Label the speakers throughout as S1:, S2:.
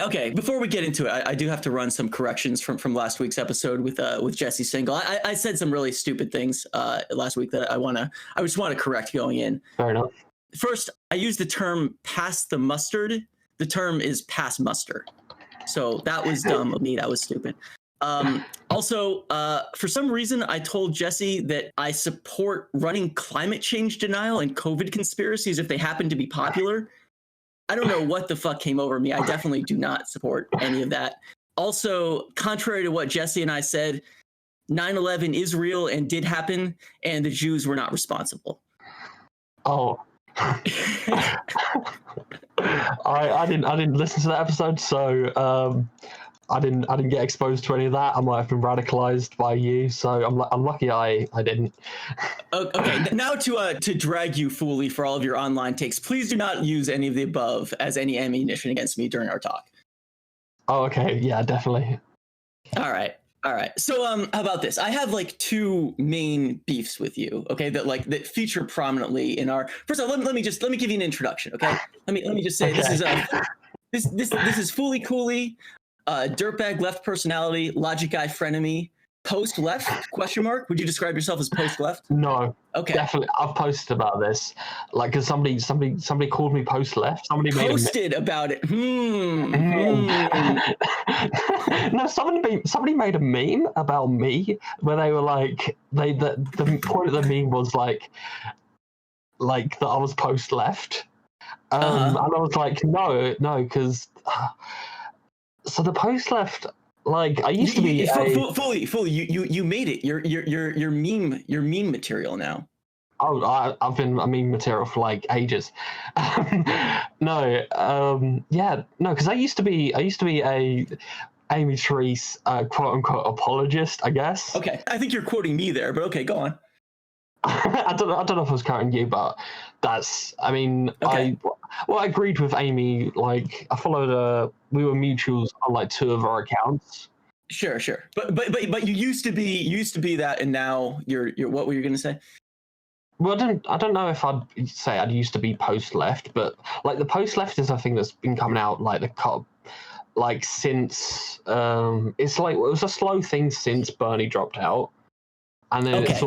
S1: Okay, before we get into it, I do have to run some corrections from last week's episode with Jesse Single. I said some really stupid things last week that I just want to correct going in.
S2: Fair enough.
S1: First, I used the term "pass the mustard." The term is "pass muster," so that was dumb of me. That was stupid. Also, for some reason, I told Jesse that I support running climate change denial and COVID conspiracies if they happen to be popular. I don't know what the fuck came over me. I definitely do not support any of that. Also, contrary to what Jesse and I said, 9/11 is real and did happen, and the Jews were not responsible.
S2: Oh. I didn't listen to that episode, so I didn't get exposed to any of that. I might have been radicalized by you, so I'm lucky I didn't.
S1: Okay, now to drag you, Fooly, for all of your online takes, please do not use any of the above as any ammunition against me during our talk.
S2: Oh, okay, yeah, definitely.
S1: All right. So, how about this? I have like two main beefs with you, okay? That feature prominently in our. First of all, let me give you an introduction, okay? Let me just say okay. This is Fooly Cooly, dirtbag left personality, logic guy frenemy, post left ? Would you describe yourself as post left?
S2: No.
S1: Okay.
S2: Definitely, I've posted about this. Like, cause somebody called me post left. Somebody
S1: posted about it.
S2: No, somebody made a meme about me where they were like, the point of the meme was like that I was post left, and I was like, no, because so the post left. Like I used to be
S1: fully. You made it. You're meme material now.
S2: Oh, I've been a meme material for like ages. No, because I used to be a Amy Treese quote unquote apologist, I guess.
S1: Okay, I think you're quoting me there, but okay, go on.
S2: I don't know if I was quoting you, but that's. I mean,
S1: okay.
S2: I agreed with Amy. Like, I followed her. We were mutuals on like 2 of our accounts.
S1: Sure. But you used to be that, and now you're. What were you going to say?
S2: Well, I don't know if I'd say I'd used to be post left, but like the post left is a thing that's been coming out like since it's like it was a slow thing since Bernie dropped out, and then it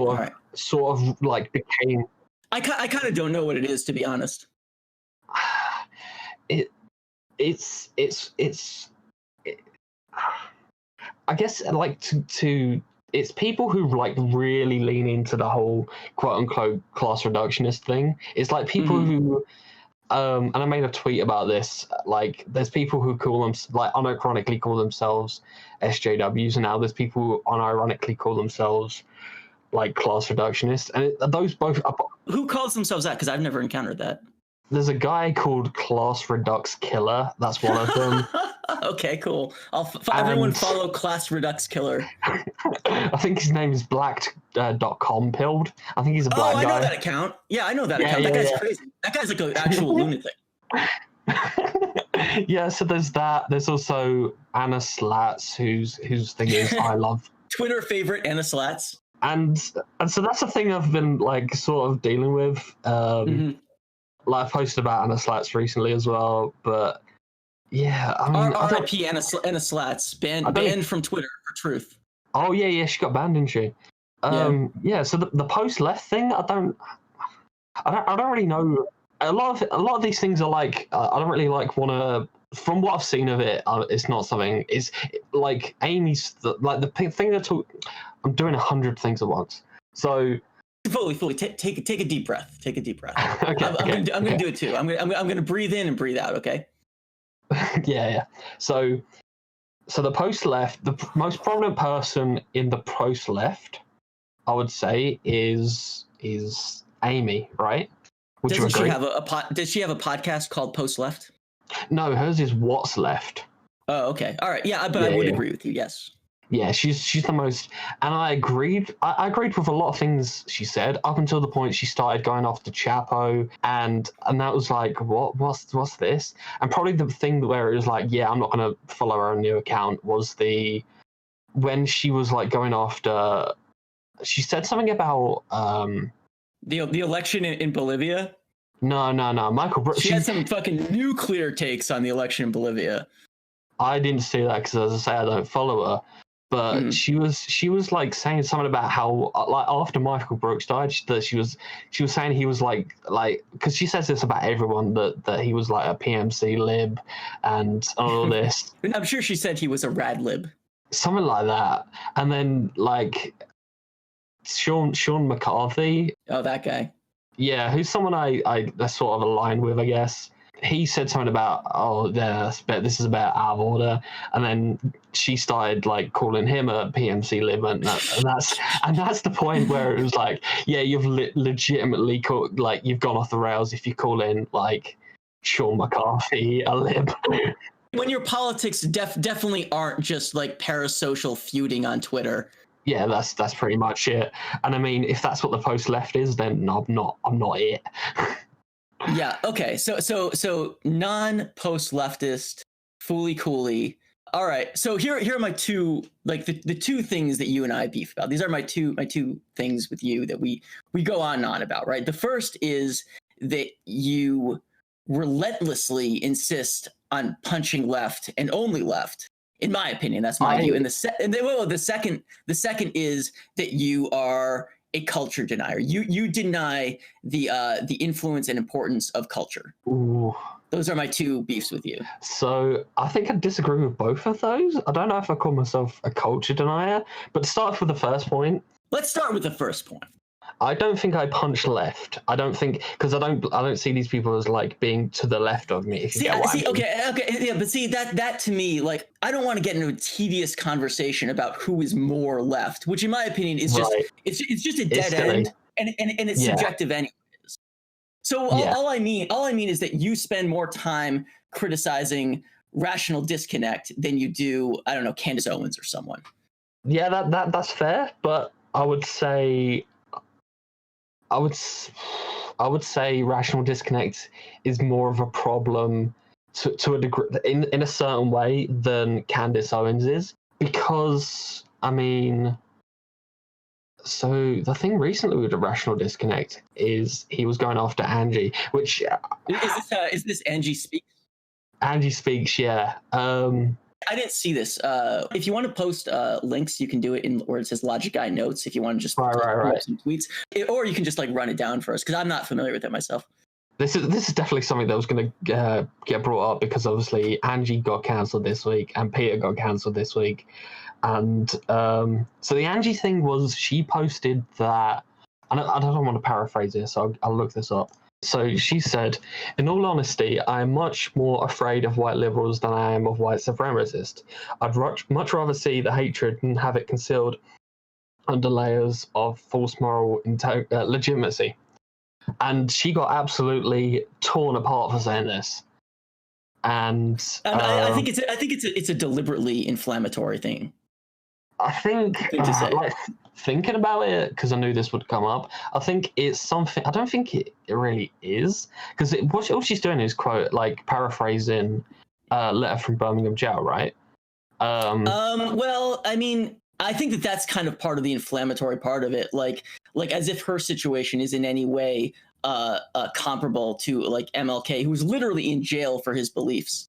S2: sort of like became.
S1: I kind of don't know what it is, to be honest.
S2: It's I guess like to it's people who like really lean into the whole quote unquote class reductionist thing. It's like people who and I made a tweet about this. Like, there's people who call them like unironically call themselves SJWs, and now there's people who unironically call themselves like class reductionists, and those both are.
S1: Who calls themselves that? Because I've never encountered that.
S2: There's a guy called Class Redux Killer. That's one of them.
S1: Okay, cool. Everyone follow Class Redux Killer.
S2: I think his name is black.com pilled. I think he's a black guy.
S1: I know that account. Yeah, I know that account. That guy's crazy. That guy's like an actual lunatic.
S2: Yeah, so there's that. There's also Anna Slats, whose thing is I love.
S1: Twitter favorite Anna Slats.
S2: And so that's the thing I've been like sort of dealing with. Like I posted about Anna Slats recently as well, but yeah, I mean,
S1: R.I.P. Anna Slats banned from Twitter for truth.
S2: Oh yeah, she got banned, didn't she? Yeah. So the post left thing, I don't really know. A lot of these things are like I don't really like want to. From what I've seen of it, it's not something. It's like Amy's the thing that I'm doing 100 things at once. So.
S1: Fully. Take a deep breath. Take a deep breath.
S2: Okay,
S1: I'm gonna do it too. I'm gonna breathe in and breathe out. Okay.
S2: Yeah. So the post left, the most prominent person in the post left, I would say, is Amy, right? Would you agree?
S1: Does she have a podcast called Post Left?
S2: No, hers is What's Left.
S1: Oh, okay. All right. Yeah, but I would agree with you. Yes. Yeah,
S2: she's the most, and I agreed. I agreed with a lot of things she said up until the point she started going off the Chapo, and that was like, what's this? And probably the thing where it was like, yeah, I'm not gonna follow her new account was when she was like going after. She said something about
S1: the election in Bolivia.
S2: No, Michael.
S1: She had some fucking nuclear takes on the election in Bolivia.
S2: I didn't see that because, as I say, I don't follow her. But she was like saying something about how like after Michael Brooks died, that she was saying he was like because she says this about everyone that he was like a PMC lib and all this.
S1: I'm sure she said he was a rad lib.
S2: Something like that. And then like Sean McCarthy.
S1: Oh, that guy.
S2: Yeah, who's someone I sort of aligned with, I guess. He said something about, this is about out of order, and then she started like calling him a PMC lib, and that's the point where it was like, yeah, you've legitimately you've gone off the rails if you call in like Sean McCarthy a lib.
S1: When your politics definitely aren't just like parasocial feuding on Twitter.
S2: Yeah, that's pretty much it. And I mean, if that's what the post left is, then no, I'm not it.
S1: Yeah. Okay. So non-post leftist, Fooly Cooly. All right. So here are my two, like the two things that you and I beef about. These are my two things with you that we go on and on about. Right. The first is that you relentlessly insist on punching left and only left. In my opinion, that's my view. And the second is that you are a culture denier. You deny the influence and importance of culture.
S2: Ooh.
S1: Those are my two beefs with you.
S2: So I think I disagree with both of those. I don't know if I call myself a culture denier, but to start with the first point.
S1: Let's start with the first point.
S2: I don't think I punch left. I don't think, because I don't see these people as like being to the left of me.
S1: Okay, yeah, but see that to me, like, I don't want to get into a tedious conversation about who is more left, which in my opinion is just it's just a dead end, and it's subjective anyways. So all I mean is that you spend more time criticizing Rational Disconnect than you do, I don't know, Candace Owens or someone.
S2: Yeah, that's fair, but I would say Rational Disconnect is more of a problem to a degree in a certain way than Candace Owens is, because I mean, so the thing recently with the Rational Disconnect is he was going after Angie, which
S1: is this Angie Speaks?
S2: Angie Speaks, yeah.
S1: I didn't see this. If you want to post links, you can do it in where it says Logic Guy Notes. If you want to just
S2: right.
S1: some tweets, or you can just like run it down for us, because I'm not familiar with it myself.
S2: This is definitely something that was going to get brought up, because obviously Angie got cancelled this week and Peter got cancelled this week, and so the Angie thing was, she posted that, and I don't want to paraphrase this, so I'll look this up. So she said, "In all honesty, I am much more afraid of white liberals than I am of white supremacists. I'd much rather see the hatred and have it concealed under layers of false moral legitimacy." And she got absolutely torn apart for saying this. And
S1: I think it's a deliberately inflammatory thing.
S2: I think, like, thinking about it, because I knew this would come up, I think it's something. I don't think it really is, because all she's doing is paraphrasing a letter from Birmingham jail, right?
S1: Well, I mean, I think that's kind of part of the inflammatory part of it, like as if her situation is in any way comparable to like MLK, who's literally in jail for his beliefs.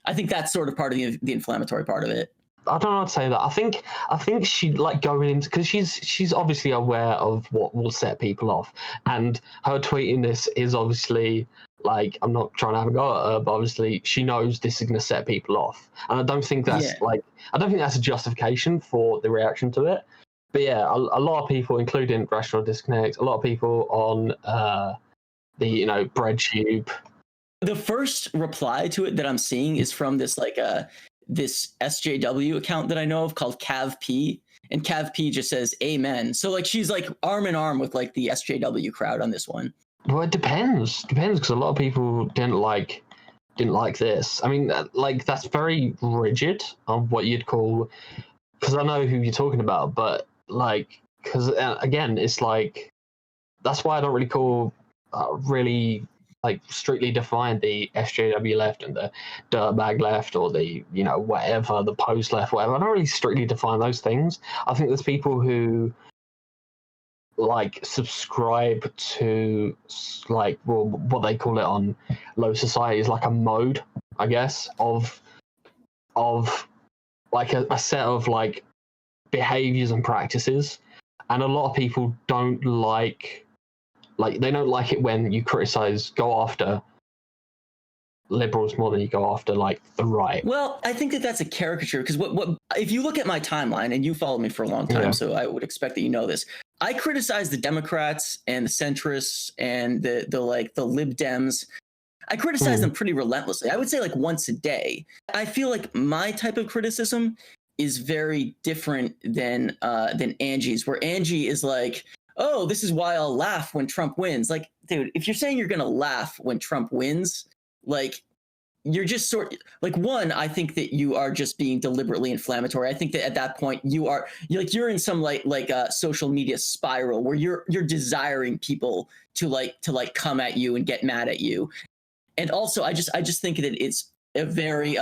S1: I think that's sort of part of the inflammatory part of it.
S2: I don't know how to say that. I think she like going into, because she's obviously aware of what will set people off, and her tweeting this is obviously like, I'm not trying to have a go at her, but obviously she knows this is going to set people off, and I don't think that's a justification for the reaction to it. But yeah, a lot of people, including Rational Disconnect, a lot of people on the BreadTube.
S1: The first reply to it that I'm seeing is from this this SJW account that I know of called CavP, and CavP just says amen. So like she's like arm in arm with like the SJW crowd on this one.
S2: Well, it depends because a lot of people didn't like this. I mean, like, that's very rigid on what you'd call, because I know who you're talking about, but like, because again, it's like, that's why I don't really call really like strictly define the SJW left and the dirtbag left, or the whatever, the post left, whatever. I don't really strictly define those things. I think there's people who like subscribe to like, well, what they call it on low society is like a mode, I guess, of of like a set of like behaviors and practices, and a lot of people don't like they don't like it when you go after liberals more than you go after like the right.
S1: Well, I think that that's a caricature, because what if you look at my timeline, and you followed me for a long time, so I would expect that you know this. I criticize the Democrats and the centrists and the Lib Dems. I criticize them pretty relentlessly. I would say like once a day. I feel like my type of criticism is very different than Angie's, where Angie is like, oh, this is why I'll laugh when Trump wins. Like, dude, if you're saying you're gonna laugh when Trump wins, like, you're just one, I think that you are just being deliberately inflammatory. I think that at that point you're in some like a social media spiral where you're desiring people to come at you and get mad at you. And also I just think that it's a very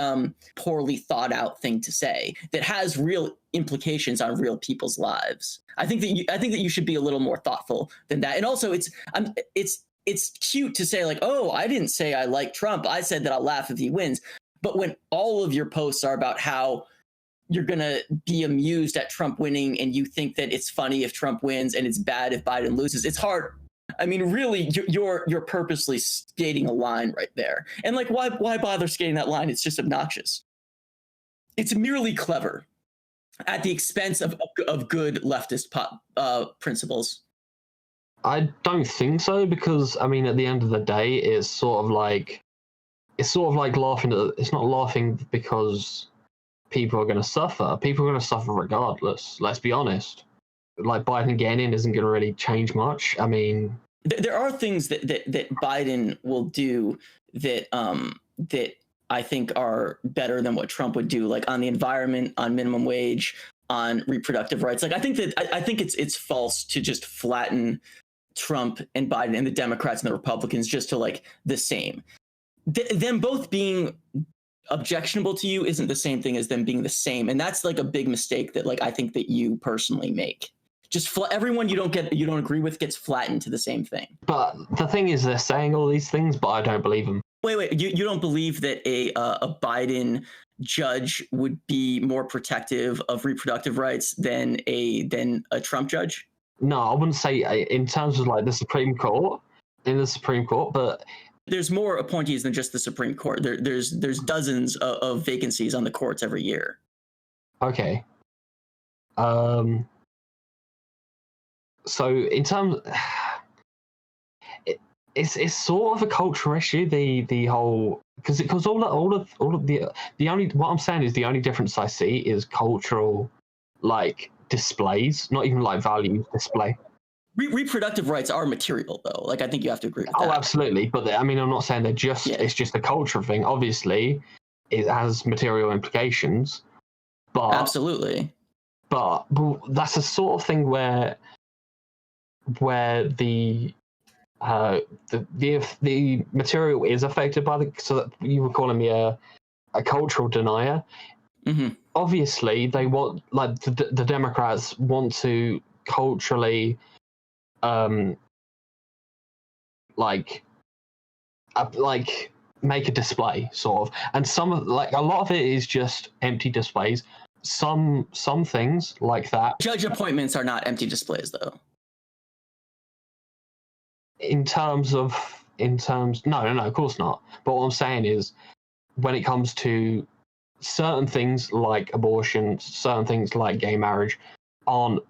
S1: poorly thought out thing to say that has real implications on real people's lives. I think that you should be a little more thoughtful than that. And also it's cute to say like, oh, I didn't say I like Trump. I said that I'll laugh if he wins. But when all of your posts are about how you're going to be amused at Trump winning and you think that it's funny if Trump wins and it's bad if Biden loses, it's hard. I mean, really, you're purposely skating a line right there. And like, why bother skating that line? It's just obnoxious. It's merely clever at the expense of good leftist principles.
S2: I don't think so, because I mean, at the end of the day, it's sort of like laughing. It's not laughing because people are going to suffer. People are going to suffer regardless. Let's be honest. Like, Biden getting in isn't going to really change much. I mean,
S1: there are things that Biden will do that I think are better than what Trump would do, like on the environment, on minimum wage, on reproductive rights. Like, I think it's false to just flatten Trump and Biden and the Democrats and the Republicans just to like the same. Them both being objectionable to you isn't the same thing as them being the same, and that's like a big mistake that like I think that you personally make. Just everyone you don't agree with gets flattened to the same thing.
S2: But the thing is, they're saying all these things, but I don't believe them.
S1: Wait, you don't believe that a Biden judge would be more protective of reproductive rights than a Trump judge?
S2: No, I wouldn't say in terms of like the Supreme Court, but
S1: there's more appointees than just the Supreme Court. There's dozens of vacancies on the courts every year.
S2: Okay. So in terms, it's sort of a cultural issue. The whole because all of the only what I'm saying is the only difference I see is cultural, like, displays, not even like value display.
S1: Reproductive rights are material, though. Like, I think you have to agree with that.
S2: Oh, absolutely. But I mean, I'm not saying they're just. Yeah. It's just a cultural thing. Obviously, it has material implications. But
S1: absolutely.
S2: But that's a sort of thing where the material is affected by so that you were calling me a cultural denier.
S1: Mm-hmm.
S2: Obviously, they want, like, the Democrats want to culturally, like make a display, sort of, and some of, like, a lot of it is just empty displays. Some things like that.
S1: Judge appointments are not empty displays, though.
S2: In terms, no, of course not. But what I'm saying is, when it comes to certain things like abortion, certain things like gay marriage, aren't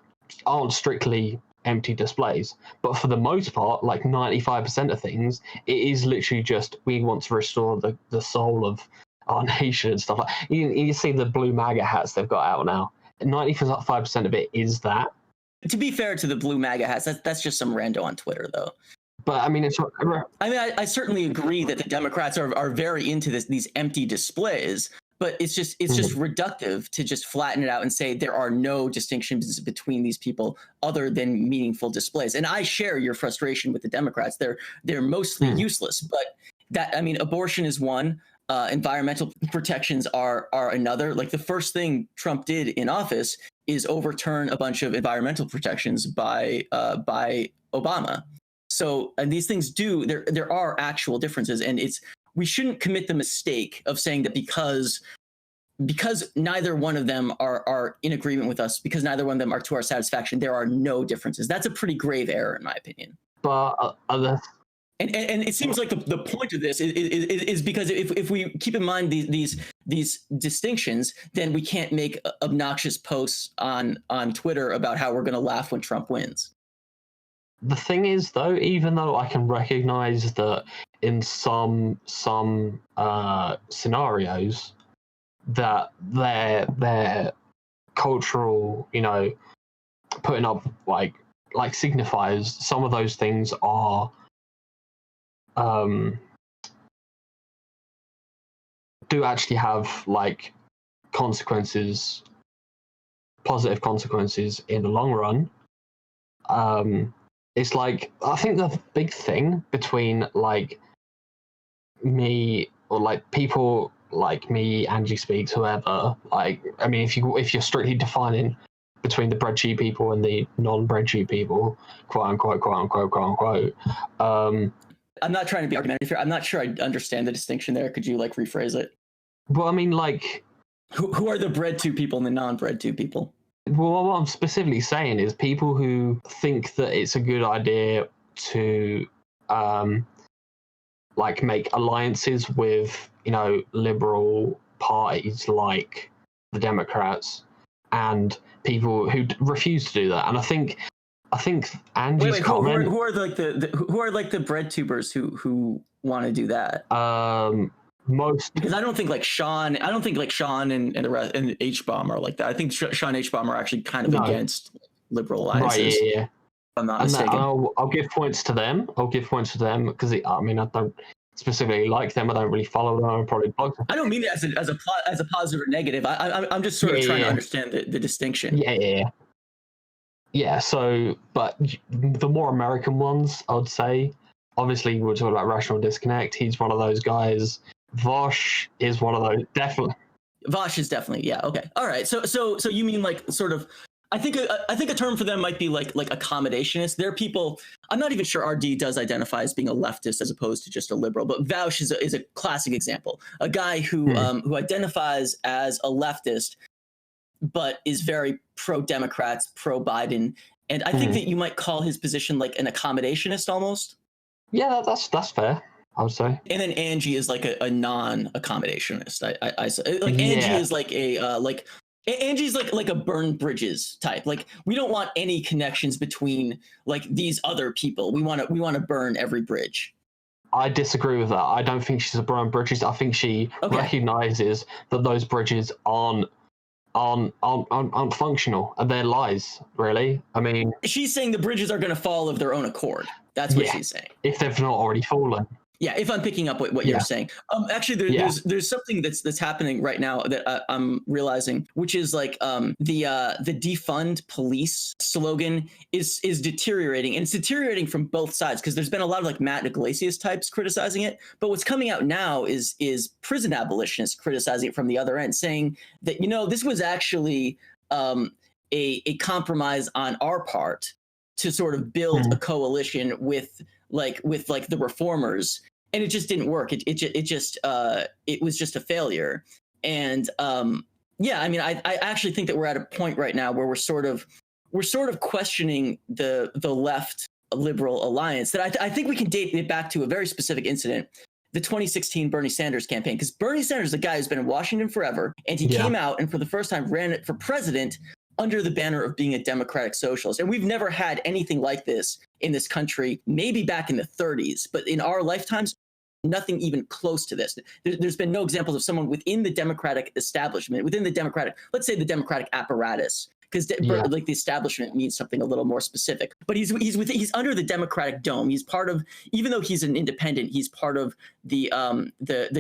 S2: strictly empty displays. But for the most part, like 95% of things, it is literally just, we want to restore the soul of our nation and stuff like that. You see the blue MAGA hats they've got out now. 95% of it is that.
S1: To be fair to the blue MAGA hats, that's just some rando on Twitter, though.
S2: But I mean,
S1: I certainly agree that the Democrats are very into these empty displays, but it's just reductive to just flatten it out and say there are no distinctions between these people other than meaningful displays. And I share your frustration with the Democrats. They're mostly useless, but that, I mean, abortion is one. Environmental protections are another. Like, the first thing Trump did in office is overturn a bunch of environmental protections by Obama. So, and these things there are actual differences, and we shouldn't commit the mistake of saying that because because neither one of them are in agreement with us, because neither one of them are to our satisfaction, there are no differences. That's a pretty grave error, in my opinion.
S2: But
S1: And it seems like the point of this is because if we keep in mind these distinctions, then we can't make obnoxious posts on Twitter about how we're going to laugh when Trump wins.
S2: the thing is, though, even though I can recognize that in some scenarios that their cultural, putting up like signifiers, some of those things are do actually have like consequences, positive consequences in the long run. It's like, I think the big thing between like me or like people like me, Angie Speaks, whoever, like, I mean, if you're strictly defining between the breadsheet people and the non-breadsheet people, quote unquote.
S1: I'm not trying to be argumentative here. I'm not sure I understand the distinction there. Could you like rephrase it?
S2: Well, I mean, like,
S1: who are the bread to people and the non-bread to people?
S2: Well, what I'm specifically saying is people who think that it's a good idea to like make alliances with, liberal parties like the Democrats, and people who refuse to do that. And I think Angie's comment.
S1: Who are like the bread tubers who want to do that?
S2: Most, because
S1: I don't think like Sean and the rest and H-Bomb are like that. I think Sean H-Bomb are actually kind of against liberal alliances.
S2: Right, yeah.
S1: If I'm not mistaken.
S2: I'll give points to them. because I don't specifically like them. I don't really follow them. I'm probably blog them.
S1: I don't mean it as a positive or negative. I'm just sort of trying to understand the distinction.
S2: Yeah. So, but the more American ones, I would say. Obviously, we're talking about Rational Disconnect. He's one of those guys. Vosh is one of those, definitely.
S1: Vosh is definitely, yeah, okay, all right. So you mean like sort of? I think a term for them might be like accommodationist. They're people. I'm not even sure RD does identify as being a leftist as opposed to just a liberal. But Vosh is a classic example. A guy who identifies as a leftist, but is very pro-Democrats, pro-Biden, and I think that you might call his position like an accommodationist almost.
S2: Yeah, that's fair, I would say.
S1: And then Angie is like a non-accommodationist. Angie is like a Angie's like a burn bridges type. Like, we don't want any connections between like these other people. We want to burn every bridge.
S2: I disagree with that. I don't think she's a burn bridges. I think she recognizes that those bridges aren't functional, and they're lies, really. I mean,
S1: she's saying the bridges are going to fall of their own accord. That's what she's saying.
S2: If they've not already fallen.
S1: Yeah, if I'm picking up what you're saying. Actually, there's something that's happening right now that I'm realizing, which is like the defund police slogan is deteriorating, and it's deteriorating from both sides, because there's been a lot of like Matt Iglesias types criticizing it, but what's coming out now is prison abolitionists criticizing it from the other end, saying that this was actually a compromise on our part to sort of build a coalition with the reformers, and it just didn't work. It was just a failure. And I mean, I actually think that we're at a point right now where we're sort of questioning the left liberal alliance, that I think we can date it back to a very specific incident, the 2016 Bernie Sanders campaign, because Bernie Sanders is a guy who's been in Washington forever, and he came out and for the first time ran it for president under the banner of being a democratic socialist. And we've never had anything like this in this country, maybe back in the 30s, but in our lifetimes, nothing even close to this. There's been no examples of someone within the democratic establishment, within the democratic, let's say the democratic apparatus, because like the establishment means something a little more specific. But he's under the Democratic dome. He's part of, even though he's an independent, he's part of the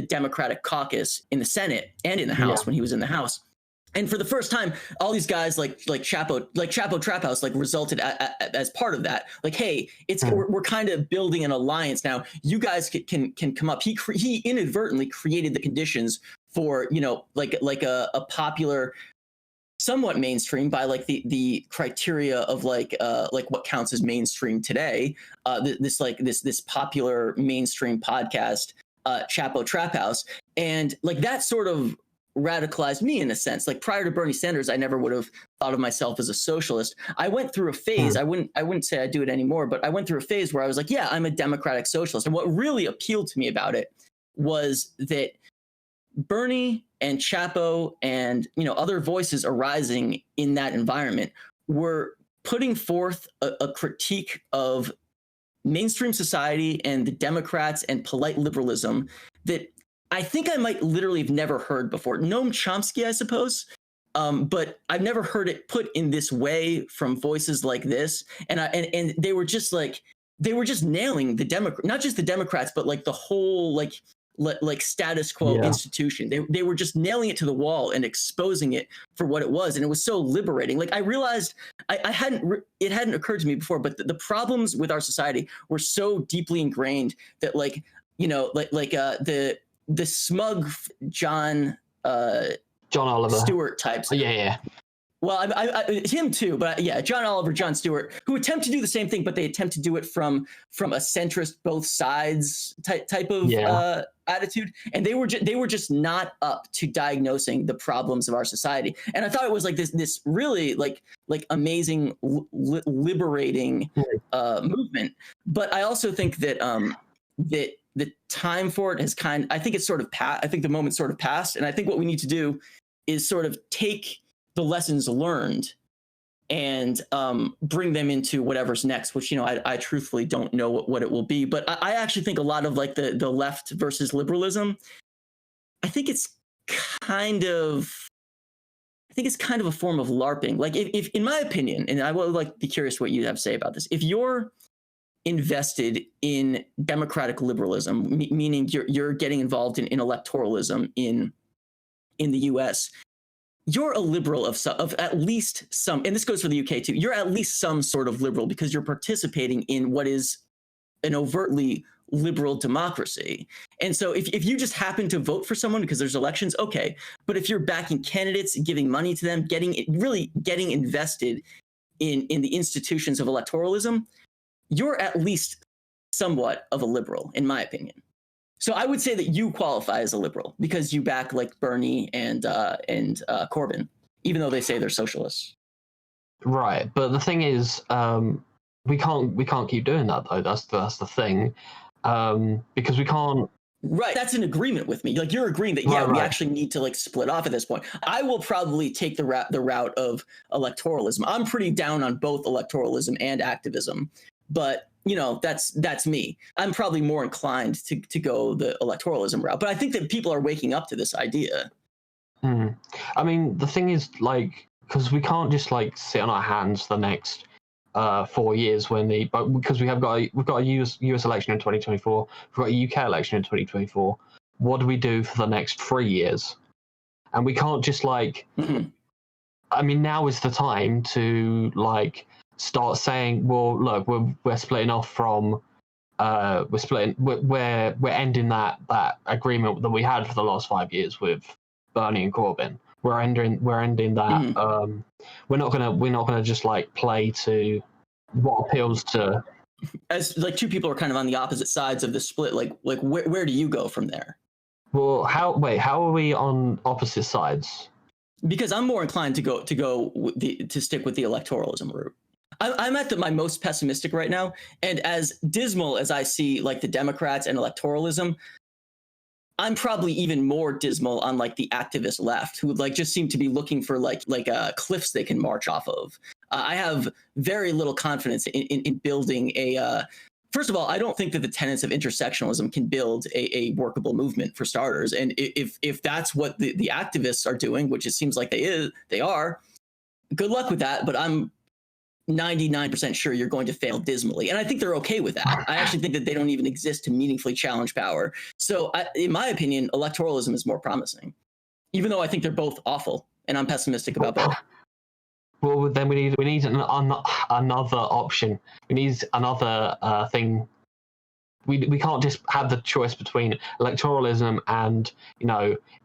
S1: Democratic caucus in the Senate and in the House when he was in the House. And for the first time, all these guys like Chapo Trap House resulted as part of that. Like, hey, we're kind of building an alliance now. You guys can come up. He inadvertently created the conditions for a popular, somewhat mainstream by like the criteria of like what counts as mainstream today. This popular mainstream podcast, Chapo Trap House, and like that sort of radicalized me in a sense. Like prior to Bernie Sanders, I never would have thought of myself as a socialist. I went through a phase. I wouldn't say I do it anymore, but I went through a phase where I was like, yeah, I'm a democratic socialist. And what really appealed to me about it was that Bernie and Chapo and other voices arising in that environment were putting forth a critique of mainstream society and the Democrats and polite liberalism that I think I might literally have never heard before. Noam Chomsky, I suppose, but I've never heard it put in this way from voices like this. And they were just nailing the not just the Democrats, but like the whole like status quo institution. They were just nailing it to the wall and exposing it for what it was, and it was so liberating. Like I realized it hadn't occurred to me before, but the problems with our society were so deeply ingrained that the smug John
S2: Oliver
S1: Stewart types.
S2: Yeah.
S1: Well, I him too, but yeah, John Oliver, John Stewart, who attempt to do the same thing, but they attempt to do it from a centrist, both sides type of attitude, and they were just not up to diagnosing the problems of our society. And I thought it was like this really like amazing, liberating movement. But I also think that that the time for it has I think it's sort of I think the moment's sort of passed, and I think what we need to do is sort of take the lessons learned and bring them into whatever's next, which I truthfully don't know what it will be. But I actually think a lot of like the left versus liberalism, I think it's kind of a form of LARPing. Like if in my opinion, and I would be curious what you have to say about this, if you're invested in democratic liberalism, meaning you're getting involved in electoralism in the US, you're a liberal of at least some, and this goes for the UK too, you're at least some sort of liberal because you're participating in what is an overtly liberal democracy. And so if you just happen to vote for someone because there's elections, okay. But if you're backing candidates, giving money to them, getting invested in the institutions of electoralism, you're at least somewhat of a liberal, in my opinion. So I would say that you qualify as a liberal because you back like Bernie and Corbyn, even though they say they're socialists.
S2: Right, but the thing is, we can't keep doing that though. That's the thing, because we can't.
S1: Right, that's an agreement with me. Like you're agreeing that we actually need to split off at this point. I will probably take the route of electoralism. I'm pretty down on both electoralism and activism, but that's me. I'm probably more inclined to go the electoralism route, but I think that people are waking up to this idea.
S2: I mean, the thing is, because we can't just sit on our hands the next 4 years because we've got a US election in 2024, we've got a UK election in 2024. What do we do for the next 3 years? And we can't just I mean, now is the time to start saying, well, look, we're splitting off from we're ending that agreement that we had for the last 5 years with Bernie and Corbyn. We're ending that. We're not gonna just play to what appeals to.
S1: As two people are kind of on the opposite sides of the split. Where do you go from there?
S2: Well, how are we on opposite sides?
S1: Because I'm more inclined to stick with the electoralism route. I'm at my most pessimistic right now, and as dismal as I see the Democrats and electoralism, I'm probably even more dismal on the activist left, who just seem to be looking for cliffs they can march off of. I have very little confidence in building a. First of all, I don't think that the tenets of intersectionalism can build a workable movement for starters, and if that's what the activists are doing, which it seems like they are, good luck with that. But I'm 99% sure you're going to fail dismally. And I think they're okay with that. I actually think that they don't even exist to meaningfully challenge power. So in my opinion, electoralism is more promising, even though I think they're both awful and I'm pessimistic about both.
S2: Well, then we need another option. We need another thing. We can't just have the choice between electoralism and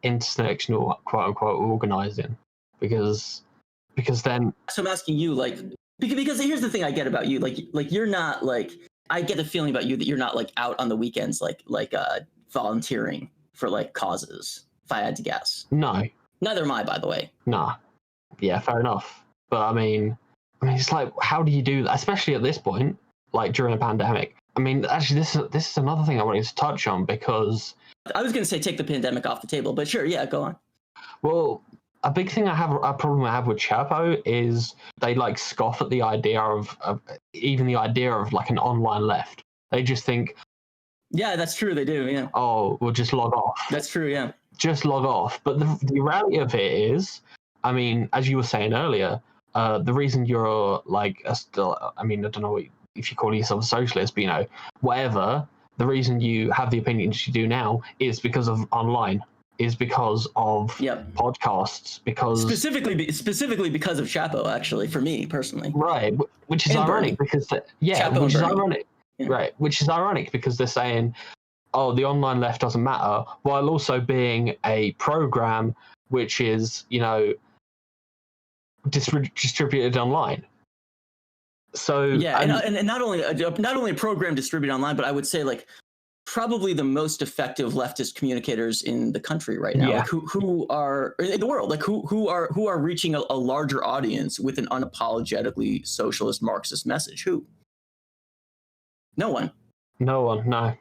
S2: intersectional quote unquote organizing, because then.
S1: So I'm asking you because here's the thing I get about you, you're not I get the feeling about you that you're not out on the weekends volunteering for causes. if I had to guess.
S2: No.
S1: Neither am I, by the way.
S2: Nah. Yeah, fair enough. But I mean, it's like, how do you do that, especially at this point, like during a pandemic? I mean, actually, this is another thing I wanted to touch on, because
S1: I was going to say take the pandemic off the table, but sure, yeah, go on.
S2: well, a big thing a problem I have with Chapo is they like scoff at the idea of even the idea of like an online left. They just think,
S1: yeah, that's true. They do. Yeah.
S2: Oh, we'll just log off.
S1: That's true. Yeah.
S2: Just log off. But the reality of it is, I mean, as you were saying earlier, the reason you're like I mean, I don't know if you call yourself a socialist, but you know, whatever. The reason you have the opinions you do now is because of online. Is because of podcasts, because
S1: specifically because of Chapo, actually, for me personally.
S2: Right, which is
S1: and
S2: ironic
S1: Bernie.
S2: because which is ironic. Yeah. Right, which is ironic because they're saying, "Oh, the online left doesn't matter," while also being a program which is, you know, distributed online. So
S1: yeah, and not only a program distributed online, but I would say like probably the most effective leftist communicators in the country right now, like who are in the world, like who are reaching a larger audience with an unapologetically socialist Marxist message. Who? No one. No.
S2: I'm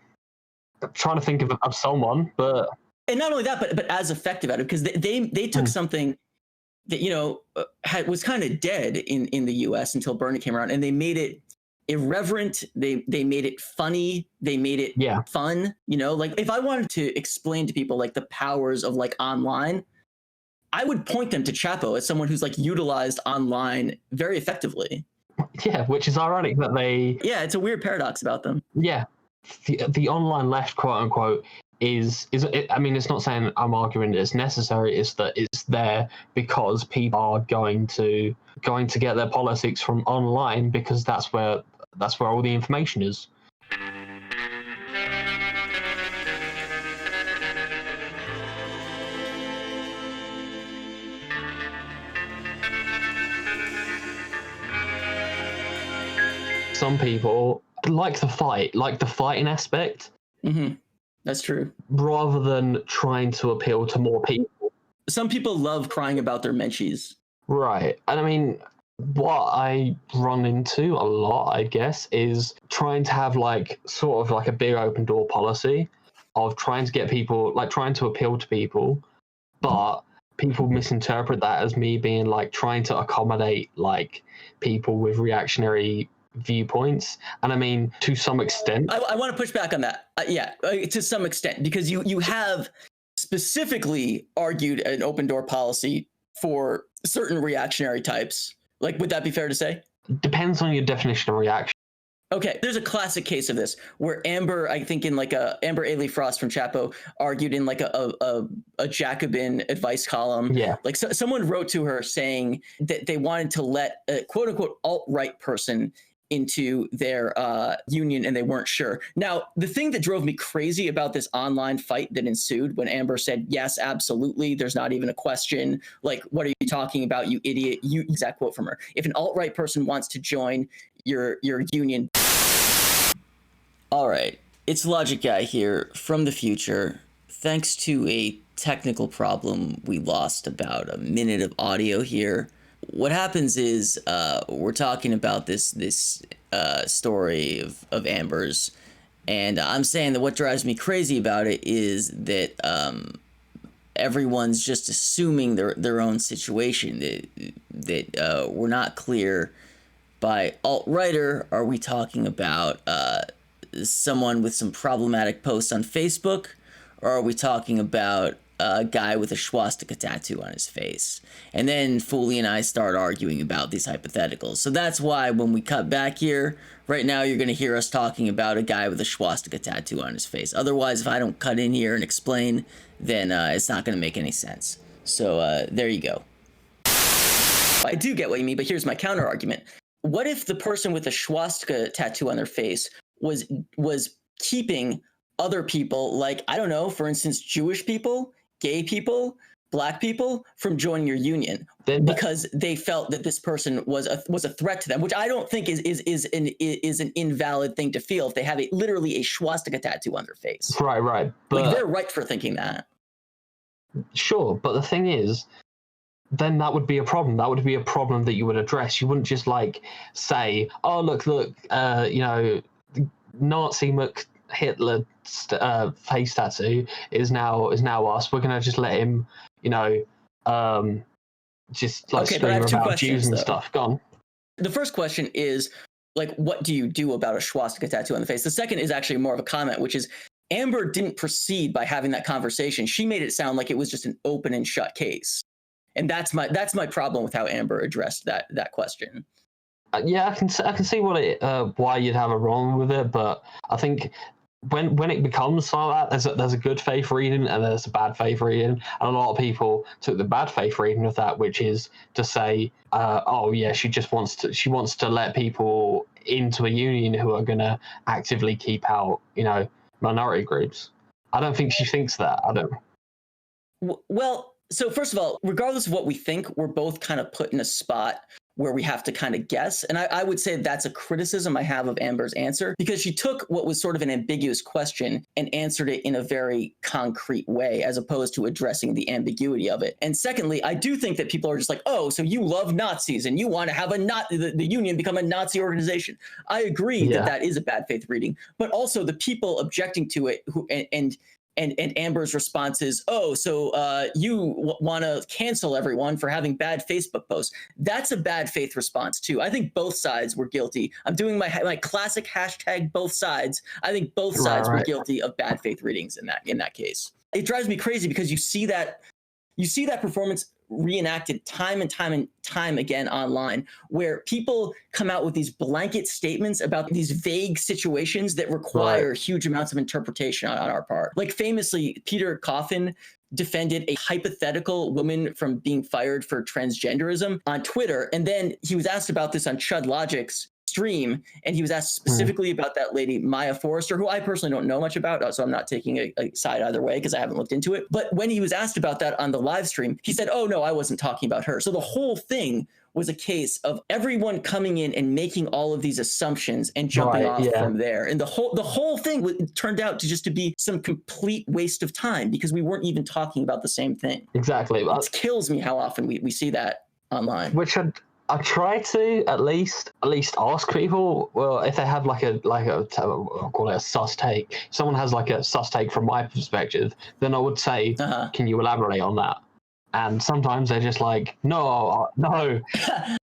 S2: trying to think of someone, but
S1: and not only that, but as effective at it, because they took something that, you know, was kind of dead in the U.S. until Bernie came around, and they made it irreverent. They made it funny. They made it fun. You know, like if I wanted to explain to people like the powers of like online, I would point them to Chapo as someone who's like utilized online very effectively.
S2: Yeah, which is ironic that they.
S1: Yeah, it's a weird paradox about them.
S2: Yeah, the online left, quote unquote, is I mean, it's not saying I'm arguing that it's necessary. It's that it's there because people are going to get their politics from online, because that's where all the information is. Some people like the fighting aspect.
S1: Mm-hmm. That's true.
S2: Rather than trying to appeal to more people.
S1: Some people love crying about their menchies.
S2: Right. And I mean, what I run into a lot, I guess, is trying to have like sort of like a big open door policy of trying to get people, like trying to appeal to people, but people misinterpret that as me being like trying to accommodate like people with reactionary viewpoints. And I mean, to some extent,
S1: I want to push back on that. To some extent, because you have specifically argued an open door policy for certain reactionary types. Like, would that be fair to say?
S2: Depends on your definition of reaction.
S1: Okay, there's a classic case of this where Amber, I think in like Amber Ailey Frost from Chapo argued in like a Jacobin advice column.
S2: Yeah.
S1: Like someone wrote to her saying that they wanted to let a quote unquote alt-right person into their union and they weren't sure. Now, the thing that drove me crazy about this online fight that ensued when Amber said, yes, absolutely, there's not even a question. Like, what are you talking about, you idiot? Exact quote from her. If an alt-right person wants to join your union. All right, it's Logic Guy here from the future. Thanks to a technical problem, we lost about a minute of audio here. What happens is we're talking about this story of Amber's, and I'm saying that what drives me crazy about it is that everyone's just assuming their own situation, that we're not clear. By alt-righter, are we talking about someone with some problematic posts on Facebook, or are we talking about a guy with a swastika tattoo on his face? And then Fooly and I start arguing about these hypotheticals. So that's why when we cut back here, right now you're going to hear us talking about a guy with a swastika tattoo on his face. Otherwise, if I don't cut in here and explain, then it's not going to make any sense. So there you go. I do get what you mean, but here's my counter argument. What if the person with a swastika tattoo on their face was keeping other people, like, I don't know, for instance, Jewish people, gay people, black people, from joining your union because they felt that this person was a threat to them, which I don't think is an invalid thing to feel if they have literally a swastika tattoo on their face.
S2: Right.
S1: But like, they're right for thinking that.
S2: Sure, but the thing is, then that would be a problem. That would be a problem that you would address. You wouldn't just like say, "Oh, look, you know, Nazi Hitler face tattoo is now us. We're gonna just let him, you know, just like
S1: Okay, but I
S2: scream
S1: have two
S2: about Jews
S1: questions,
S2: and
S1: though.
S2: stuff." Gone.
S1: The first question is, like, what do you do about a swastika tattoo on the face? The second is actually more of a comment, which is Amber didn't proceed by having that conversation. She made it sound like it was just an open and shut case. And that's my problem with how Amber addressed that question.
S2: Yeah, I can see why you'd have a wrong with it, but I think when it becomes like that, there's a good faith reading and there's a bad faith reading, and a lot of people took the bad faith reading of that, which is to say, oh yeah, she wants to let people into a union who are going to actively keep out, you know, minority groups. I don't think she thinks that. I don't.
S1: Well, so first of all, regardless of what we think, we're both kind of put in a spot where we have to kind of guess. And I would say that's a criticism I have of Amber's answer, because she took what was sort of an ambiguous question and answered it in a very concrete way, as opposed to addressing the ambiguity of it. And secondly, I do think that people are just like, oh, so you love Nazis and you want to have the union become a Nazi organization. I agree that is a bad faith reading, but also the people objecting to it and Amber's response is, oh, so you want to cancel everyone for having bad Facebook posts. That's a bad faith response, too. I think both sides were guilty. I'm doing my classic hashtag both sides. I think both sides were guilty of bad faith readings in that case. It drives me crazy because you see that performance reenacted time and time again online, where people come out with these blanket statements about these vague situations that require huge amounts of interpretation on our part. Like famously, Peter Coffin defended a hypothetical woman from being fired for transgenderism on Twitter. And then he was asked about this on Chud Logic's stream, and he was asked specifically about that lady Maya Forrester, who I personally don't know much about, so I'm not taking a side either way because I haven't looked into it. But when he was asked about that on the live stream, he said, oh no, I wasn't talking about her. So the whole thing was a case of everyone coming in and making all of these assumptions and jumping off from there. And the whole thing turned out to be some complete waste of time because we weren't even talking about the same thing.
S2: Exactly.
S1: It kills me how often we see that online.
S2: Which I try to at least ask people, well, if they have I'll call it a sus take. If someone has like a sus take from my perspective, then I would say, can you elaborate on that? And sometimes they're just like, no.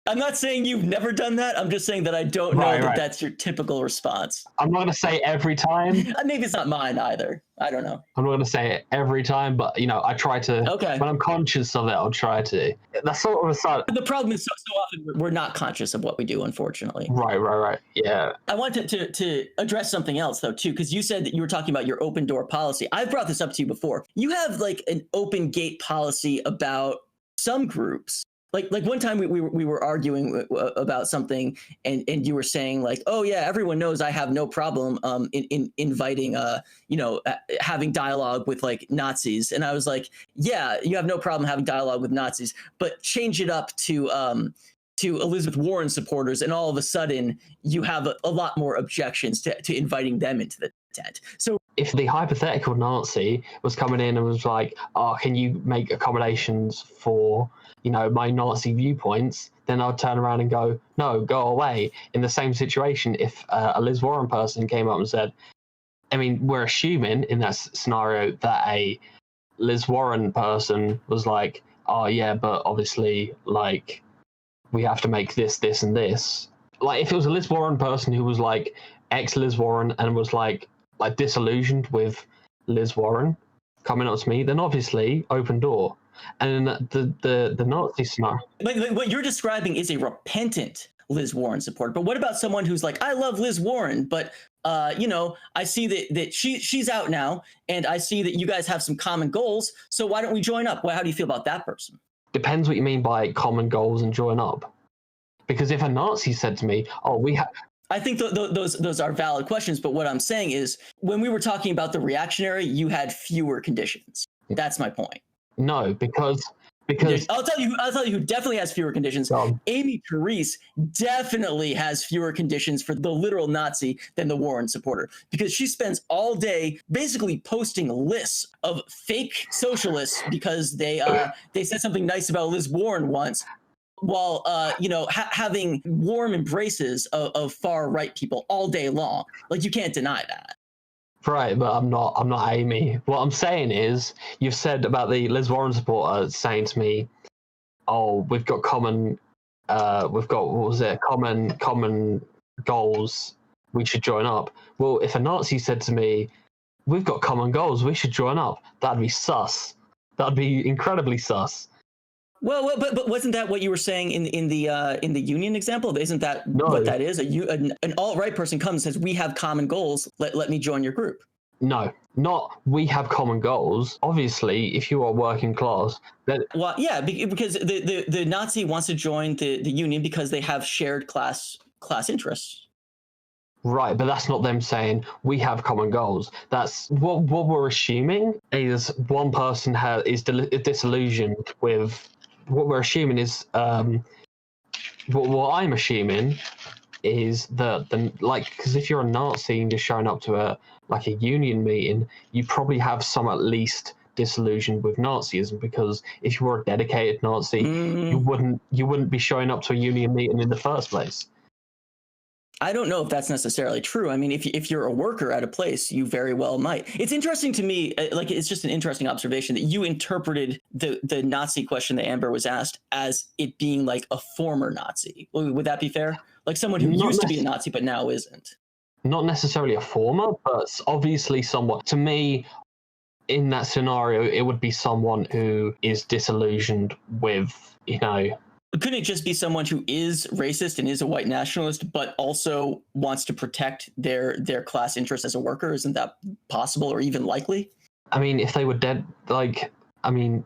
S1: I'm not saying you've never done that. I'm just saying that I don't know that that's your typical response.
S2: I'm not going to say every time.
S1: Maybe it's not mine either. I don't know.
S2: I'm not going to say it every time, but, you know, I try to.
S1: Okay.
S2: When I'm conscious of it, I'll try to. That's sort of a side.
S1: The problem is so often we're not conscious of what we do, unfortunately.
S2: Right. Yeah.
S1: I wanted to address something else, though, too, because you said that you were talking about your open door policy. I've brought this up to you before. You have like an open gate policy about some groups. Like one time we were arguing about something, and you were saying like, oh yeah, everyone knows I have no problem in inviting having dialogue with like Nazis, and I was like, yeah, you have no problem having dialogue with Nazis, but change it up to Elizabeth Warren supporters, and all of a sudden you have a lot more objections to inviting them into the tent. So
S2: if the hypothetical Nazi was coming in and was like, oh, can you make accommodations for, you know, my Nazi viewpoints, then I'd turn around and go, no, go away. In the same situation, if a Liz Warren person came up and said, I mean, we're assuming in that scenario that a Liz Warren person was like, oh yeah, but obviously, like, we have to make this, and this. Like, if it was a Liz Warren person who was like ex-Liz Warren and was like disillusioned with Liz Warren coming up to me, then obviously open door. And the Nazi scenario.
S1: But what you're describing is a repentant Liz Warren supporter. But what about someone who's like, I love Liz Warren, but I see that she's out now, and I see that you guys have some common goals. So why don't we join up? Well, how do you feel about that person?
S2: Depends what you mean by common goals and join up. Because if a Nazi said to me, oh, we have...
S1: I think those are valid questions, but what I'm saying is, when we were talking about the reactionary, you had fewer conditions. That's my point.
S2: No, because Because
S1: I'll tell you who definitely has fewer conditions. Amy Therese definitely has fewer conditions for the literal Nazi than the Warren supporter, because she spends all day basically posting lists of fake socialists because they said something nice about Liz Warren once, while having warm embraces of far right people all day long. Like, you can't deny that.
S2: Right, but I'm not Amy. What I'm saying is, you've said about the Liz Warren supporter saying to me, "Oh, we've got common goals. We should join up." Well, if a Nazi said to me, "We've got common goals. We should join up," that'd be sus. That'd be incredibly sus.
S1: Well, but wasn't that what you were saying in the union example? Isn't that what that is? An alt-right person comes and says, "We have common goals. Let me join your group."
S2: No, not we have common goals. Obviously, if you are working class, then
S1: because the Nazi wants to join the union because they have shared class interests.
S2: Right, but that's not them saying we have common goals. That's what we're assuming is one person is disillusioned with. What we're assuming is what I'm assuming is that because if you're a Nazi and you're showing up to a union meeting, you probably have some at least disillusioned with Nazism, because if you were a dedicated Nazi, you wouldn't be showing up to a union meeting in the first place.
S1: I don't know if that's necessarily true. I mean, if you're a worker at a place, you very well might. It's interesting to me, it's just an interesting observation that you interpreted the Nazi question that Amber was asked as it being like a former Nazi. Would that be fair? Like someone who used to be a Nazi but now isn't.
S2: Not necessarily a former, but obviously somewhat. To me, in that scenario, it would be someone who is disillusioned with,
S1: Couldn't it just be someone who is racist and is a white nationalist, but also wants to protect their class interests as a worker? Isn't that possible or even likely?
S2: I mean, if they were dead,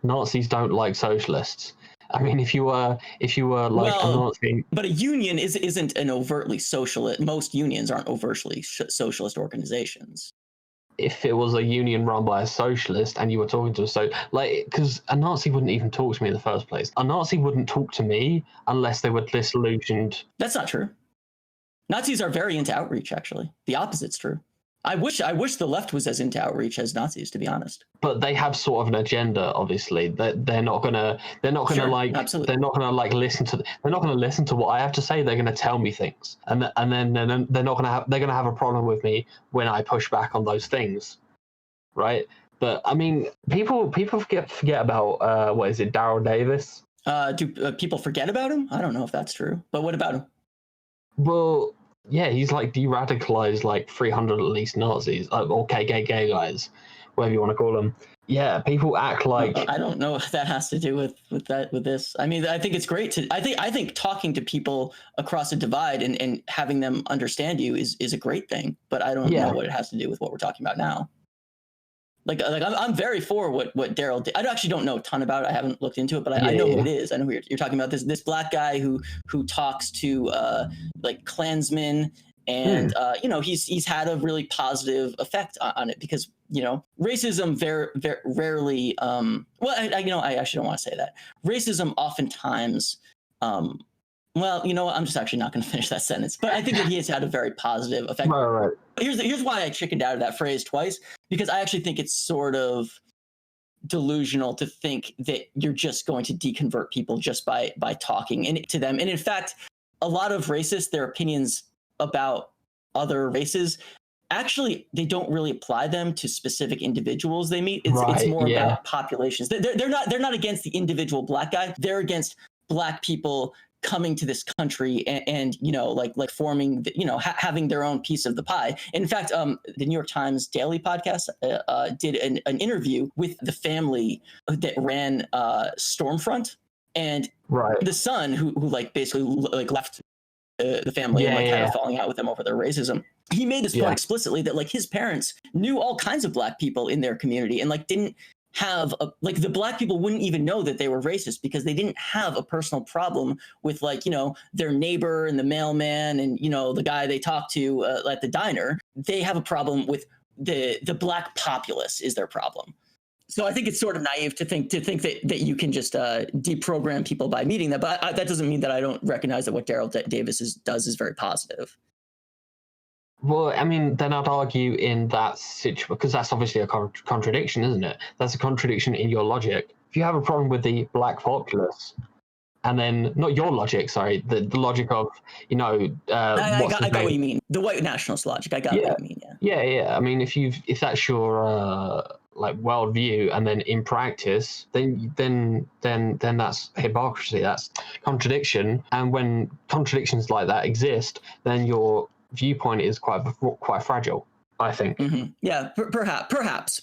S2: Nazis don't like socialists. I mean, if you were a Nazi,
S1: but a union isn't an overtly socialist. Most unions aren't overtly socialist organizations.
S2: If it was a union run by a socialist and you were talking to because a Nazi wouldn't even talk to me in the first place. A Nazi wouldn't talk to me unless they were disillusioned.
S1: That's not true. Nazis are very into outreach, actually. The opposite's true. I wish the left was as into outreach as Nazis, to be honest.
S2: But they have sort of an agenda, obviously. That they're not gonna
S1: absolutely.
S2: They're not gonna listen to what I have to say. They're gonna tell me things, and then they're gonna have a problem with me when I push back on those things, right? But I mean, people forget about what is it, Daryl Davis?
S1: Do people forget about him? I don't know if that's true. But what about him?
S2: Well, yeah, he's de-radicalized 300 at least Nazis, or KKK guys, whatever you want to call them. Yeah, people act like...
S1: I don't know if that has to do with this. I mean, I think it's great to... I think talking to people across a divide and having them understand you is a great thing, but I don't know what it has to do with what we're talking about now. Like I'm very for what Daryl did. I actually don't know a ton about it. I haven't looked into it, but I know who it is. I know who you're talking about. This black guy who talks to Klansmen, and he's had a really positive effect on it, because racism very rarely. I actually don't want to say that. Racism oftentimes. I'm just actually not going to finish that sentence. But I think that he has had a very positive effect.
S2: Right.
S1: Here's why I chickened out of that phrase twice, because I actually think it's sort of delusional to think that you're just going to deconvert people just by talking to them. And in fact, a lot of racists, their opinions about other races, actually, they don't really apply them to specific individuals they meet. It's more about populations. They're not against the individual black guy. They're against black people coming to this country and forming, having their own piece of the pie. In fact, the New York Times Daily podcast did an interview with the family that ran Stormfront, and the son who basically left the family and kind of falling out with them over their racism. He made this point explicitly that his parents knew all kinds of black people in their community and didn't have the black people wouldn't even know that they were racist, because they didn't have a personal problem with their neighbor and the mailman and the guy they talked to at the diner. They have a problem with the black populace is their problem. So I think it's sort of naive to think that you can just deprogram people by meeting them. But that doesn't mean that I don't recognize that what Daryl Davis does is very positive.
S2: Well, I mean, then I'd argue in that situation, because that's obviously a contradiction, isn't it? That's a contradiction in your logic. If you have a problem with the black populace, and then not your logic, sorry, the logic of, you know,
S1: I got what you mean. The white nationalist logic. I got what you mean.
S2: Yeah. I mean, if that's your like worldview, and then in practice, then that's hypocrisy. That's contradiction. And when contradictions like that exist, then your viewpoint is quite fragile, I think.
S1: Mm-hmm. Yeah, perhaps.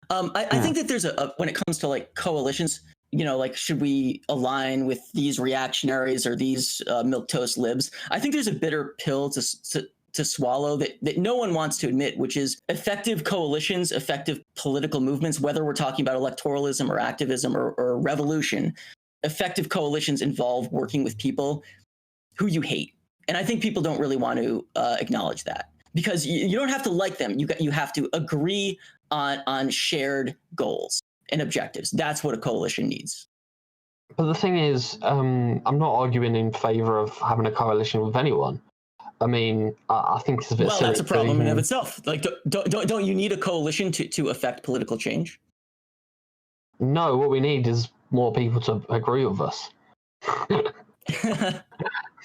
S1: I think that there's a when it comes to like coalitions, you know, like should we align with these reactionaries or these milquetoast libs? I think there's a bitter pill to swallow that no one wants to admit, which is effective coalitions, effective political movements, whether we're talking about electoralism or activism or revolution. Effective coalitions involve working with people who you hate. And I think people don't really want to acknowledge that, because you don't have to like them. You have to agree on shared goals and objectives. That's what a coalition needs.
S2: But the thing is, I'm not arguing in favor of having a coalition with anyone. I mean, I think it's a bit silly.
S1: That's a problem in and of itself. Like, don't you need a coalition to affect political change?
S2: No, what we need is more people to agree with us.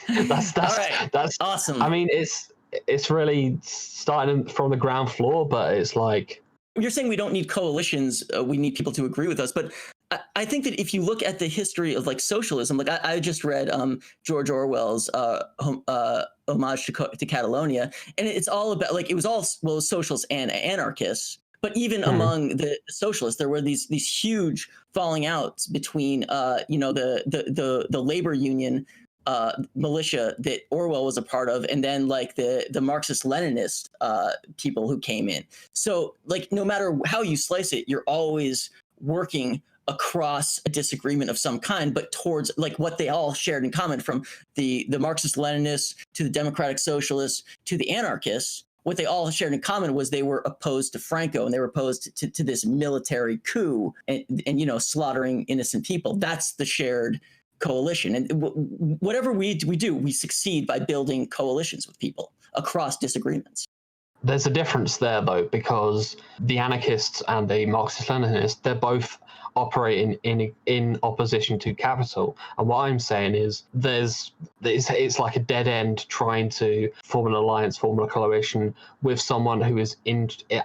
S2: That's
S1: awesome.
S2: I mean, it's really starting from the ground floor, but it's like,
S1: you're saying we don't need coalitions, we need people to agree with us. But I think that if you look at the history of like socialism, like I just read George Orwell's Homage to Catalonia, and it's all about like it was socialists and anarchists. But even among the socialists, there were these huge falling outs between the labor union militia that Orwell was a part of, and then like the Marxist-Leninist people who came in. So like no matter how you slice it, you're always working across a disagreement of some kind, but towards like what they all shared in common, from the Marxist-Leninists to the Democratic Socialists to the anarchists. What they all shared in common was they were opposed to Franco, and they were opposed to this military coup and slaughtering innocent people. That's the shared coalition. And whatever we do, we succeed by building coalitions with people across disagreements.
S2: There's a difference there, though, because the anarchists and the Marxist-Leninists, they're both operating in opposition to capital. And what I'm saying is it's like a dead end trying to form an alliance, form a coalition with someone who is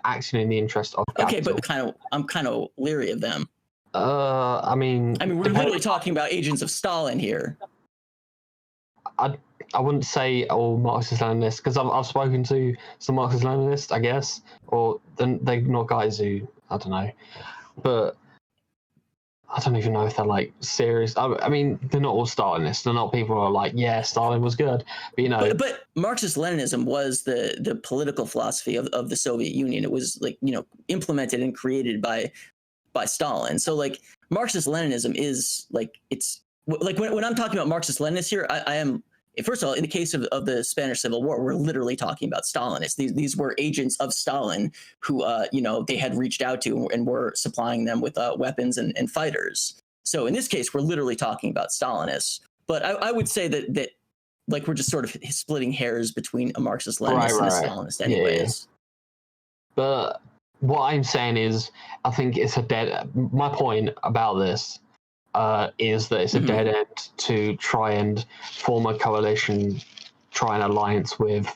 S2: acting in the interest of capital.
S1: Okay, but I'm kind of leery of them.
S2: I mean,
S1: we're literally talking about agents of Stalin here.
S2: I wouldn't say all Marxist-Leninists, because I've spoken to some Marxist-Leninists, I guess, or they're not guys who, I don't know, but I don't even know if they're like serious. I mean, they're not all Stalinists. They're not people who are like, yeah, Stalin was good, but
S1: But Marxist-Leninism was the political philosophy of the Soviet Union. It was like implemented and created by Stalin. So like Marxist-Leninism is like, it's like when I'm talking about Marxist-Leninists here, I am, first of all, in the case of the Spanish Civil War, we're literally talking about Stalinists. These were agents of Stalin who they had reached out to and were supplying them with weapons and fighters. So in this case, we're literally talking about Stalinists. But I would say that like we're just sort of splitting hairs between a Marxist-Leninist and a Stalinist anyways.
S2: Yeah. But what I'm saying is, I think it's my point about this is that it's a dead end to try and form a coalition, try an alliance with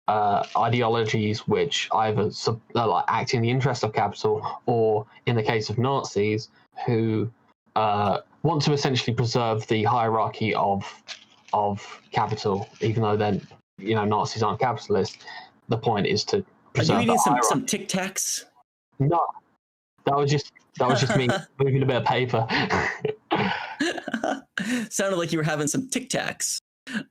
S2: ideologies which either like act in the interest of capital, or in the case of Nazis, who want to essentially preserve the hierarchy of capital, even though then Nazis aren't capitalists. The point is to preserve.
S1: Are you eating some Tic Tacs?
S2: No, that was just me moving a bit of paper.
S1: Sounded like you were having some Tic Tacs.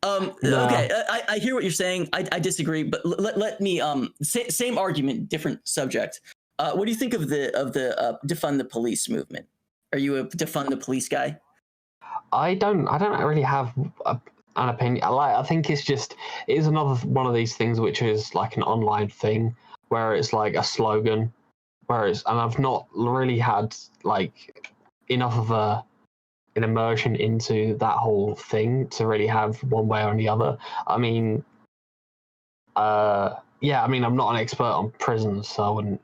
S2: No.
S1: Okay, I hear what you're saying. I disagree, but let me same argument, different subject. What do you think of the defund the police movement? Are you a defund the police guy?
S2: I don't really have an opinion. I think it is another one of these things which is like an online thing where it's like a slogan, Whereas, and I've not really had like enough of an immersion into that whole thing to really have one way or the other. I mean, yeah, I mean, I'm not an expert on prisons, so I wouldn't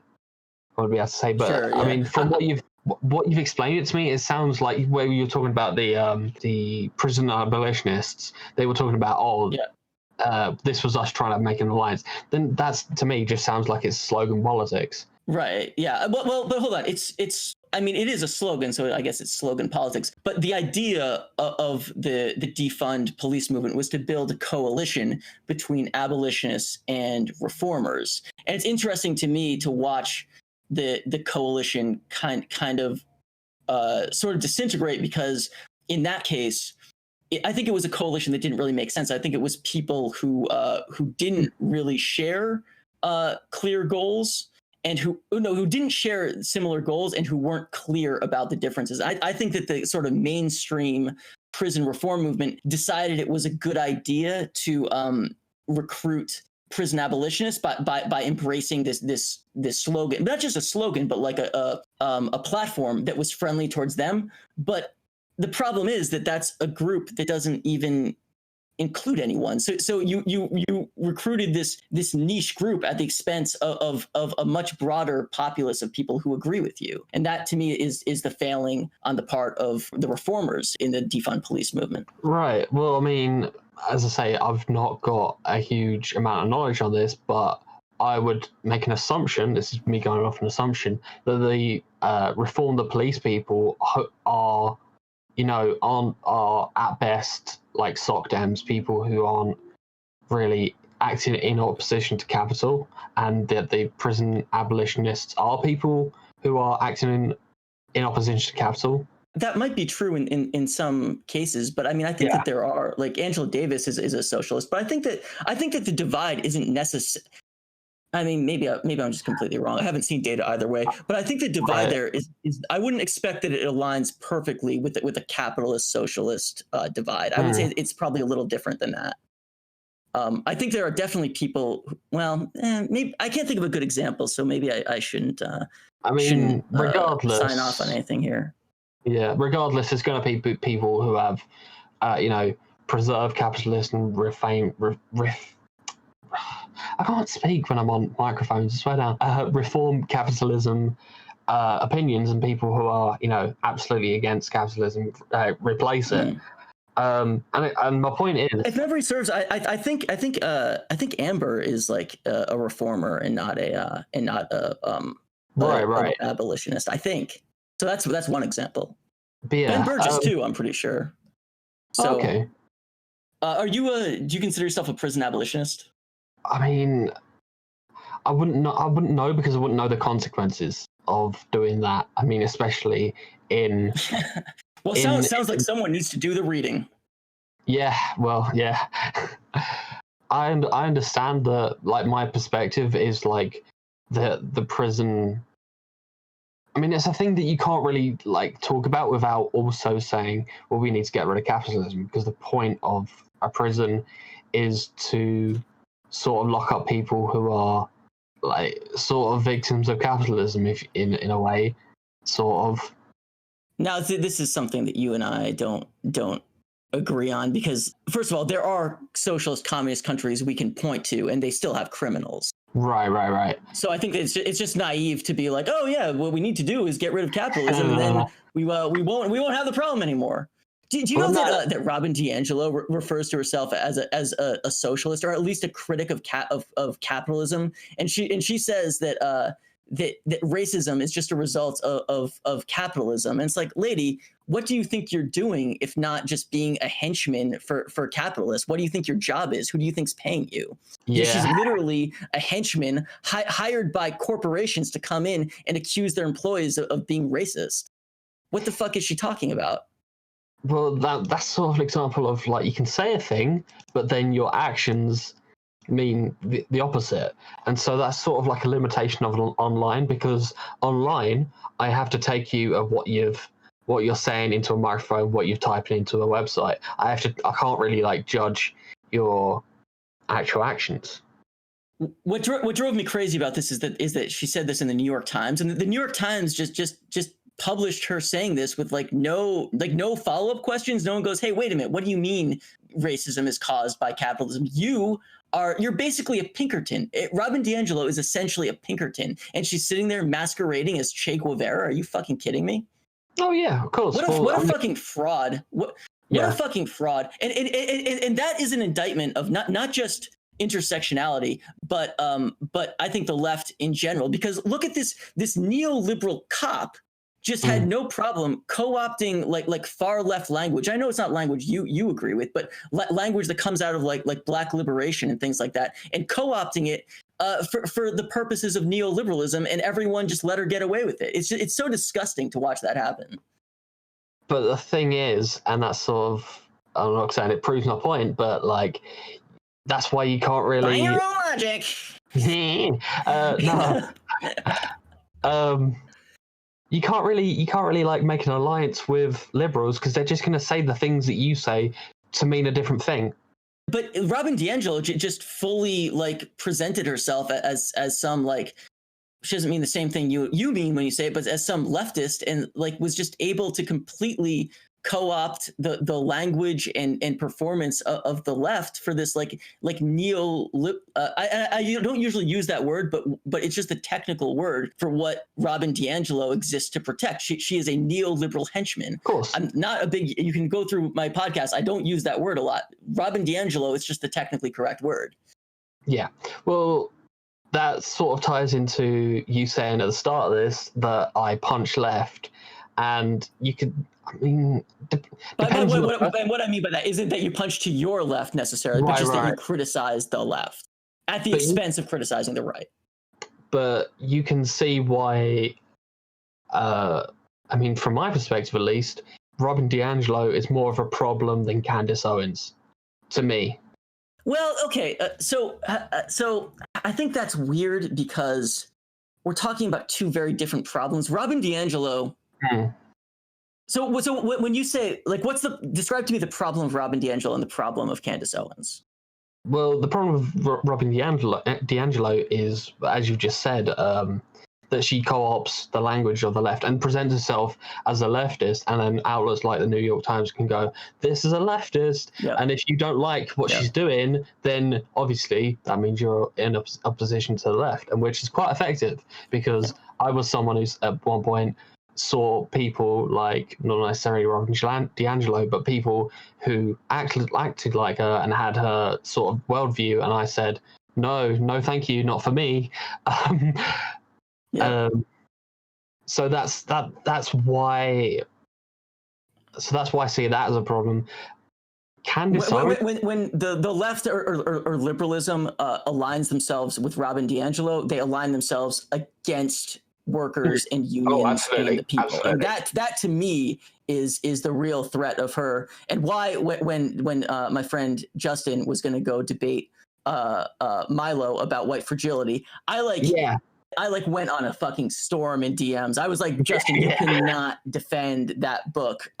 S2: be able to say. But
S1: Sure,
S2: I
S1: yeah.
S2: mean, from what you've explained it to me, it sounds like where you were talking about the prison abolitionists. They were talking about this was us trying to make an alliance. Then that's, to me, just sounds like it's slogan politics.
S1: Right. Yeah. Well, but hold on. It's. I mean, it is a slogan, so I guess it's slogan politics. But the idea of the defund police movement was to build a coalition between abolitionists and reformers. And it's interesting to me to watch the coalition kind of sort of disintegrate, because in that case, I think it was a coalition that didn't really make sense. I think it was people who didn't really share clear goals, and who didn't share similar goals, and who weren't clear about the differences. I think that the sort of mainstream prison reform movement decided it was a good idea to recruit prison abolitionists by embracing this slogan, not just a slogan, but like a platform that was friendly towards them. But the problem is that that's a group that doesn't even include anyone. So you recruited this niche group at the expense of a much broader populace of people who agree with you. And that, to me, is the failing on the part of the reformers in the defund police movement.
S2: Right. Well, I mean, as I say, I've not got a huge amount of knowledge on this, but I would make an assumption, this is me going off an assumption, that the reform the police people are, are at best like sock dems, people who aren't really acting in opposition to capital, and that the prison abolitionists are people who are acting in opposition to capital.
S1: That might be true in some cases, but I mean, I think that there are, like, Angela Davis is a socialist, but I think that the divide isn't necessary. I mean, maybe I'm just completely wrong. I haven't seen data either way, but I think the divide there is I wouldn't expect that it aligns perfectly with a capitalist socialist divide. I would say it's probably a little different than that. I think there are definitely people. Maybe I can't think of a good example, so maybe I shouldn't.
S2: Regardless,
S1: sign off on anything here.
S2: Yeah, regardless, there's going to be people who have, preserved capitalism, I can't speak when I'm on microphones, I swear down. Reform capitalism opinions, and people who are, absolutely against capitalism, replace it. And my point is,
S1: if memory serves, I think Amber is like a reformer and not a
S2: right
S1: abolitionist. I think so. That's one example.
S2: But yeah,
S1: Ben Burgess too, I'm pretty sure. So,
S2: okay.
S1: Do you consider yourself a prison abolitionist?
S2: I mean, I wouldn't know because I wouldn't know the consequences of doing that. I mean, especially in.
S1: Well, sounds like someone needs to do the reading.
S2: Yeah, well, yeah. I understand that, like, my perspective is like the prison. I mean, it's a thing that you can't really like talk about without also saying, well, we need to get rid of capitalism, because the point of a prison is to sort of lock up people who are like sort of victims of capitalism, if in a way, sort of.
S1: Now, this is something that you and I don't agree on, because first of all, there are socialist communist countries we can point to, and they still have criminals.
S2: Right.
S1: So I think it's just naive to be like, oh yeah, what we need to do is get rid of capitalism, and then we won't have the problem anymore. Do you know that Robin DiAngelo refers to herself as a socialist, or at least a critic of capitalism, and she says that racism is just a result of capitalism. And it's like, lady, what do you think you're doing if not just being a henchman for capitalists? What do you think your job is? Who do you think's paying you? Yeah. She's literally a henchman hired by corporations to come in and accuse their employees of being racist. What the fuck is she talking about?
S2: Well, that's sort of an example of, like, you can say a thing, but then your actions mean the opposite. And so that's sort of like a limitation of online, because online I have to take you of what you're saying into a microphone, what you're typing into a website. I can't really like judge your actual actions.
S1: What drove me crazy about this is that she said this in the New York Times, and the New York Times just published her saying this with no follow-up questions. No one goes, hey, wait a minute, what do you mean racism is caused by capitalism? You're basically a Pinkerton. Robin DiAngelo is essentially a Pinkerton, and she's sitting there masquerading as Che Guevara. Are you fucking kidding me?
S2: Oh yeah, of course.
S1: What a fucking fraud. What a fucking fraud. And that is an indictment of not just intersectionality, but I think the left in general, because look at this neoliberal cop just had no problem co-opting like far left language. I know it's not language you agree with, but language that comes out of like black liberation and things like that, and co-opting it for the purposes of neoliberalism, and everyone just let her get away with it. It's so disgusting to watch that happen.
S2: But the thing is, and that's sort of, I'm not saying it proves my point, but like, that's why you can't really.
S1: By your own logic.
S2: No. You can't really like make an alliance with liberals, because they're just going to say the things that you say to mean a different thing.
S1: But Robin DiAngelo just fully like presented herself as some like, she doesn't mean the same thing you mean when you say it, but as some leftist, and like was just able to completely co-opt the language and performance of the left for this like neo. I don't usually use that word, but it's just a technical word for what Robin DiAngelo exists to protect. She is a neoliberal henchman.
S2: Of course,
S1: I'm not a big. You can go through my podcast. I don't use that word a lot. Robin DiAngelo is just the technically correct word.
S2: Yeah. Well, that sort of ties into you saying at the start of this that I punch left, and you could. I mean,
S1: what I mean by that isn't that you punch to your left necessarily, but just that you criticize the left at the expense of criticizing the right.
S2: But you can see why. I mean, from my perspective at least, Robin DiAngelo is more of a problem than Candace Owens, to me.
S1: Well, okay, so I think that's weird because we're talking about two very different problems. Robin DiAngelo. So when you say, like, describe to me the problem of Robin DiAngelo and the problem of Candace Owens?
S2: Well, the problem with Robin DiAngelo is, as you just said, that she co-opts the language of the left and presents herself as a leftist, and then outlets like the New York Times can go, this is a leftist, and if you don't like what she's doing, then obviously that means you're in opposition to the left, and which is quite effective, because I was someone who's at one point saw people like, not necessarily Robin DiAngelo, but people who acted like her and had her sort of worldview, and I said, no, thank you, not for me. So that's why I see that as a problem. Candace
S1: when the left or liberalism aligns themselves with Robin DiAngelo, they align themselves against workers and unions and the people.
S2: Absolutely.
S1: And that to me is the real threat of her, and why when my friend Justin was going to go debate Milo about white fragility, I went on a fucking storm in DMs. I was like, Justin, you cannot defend that book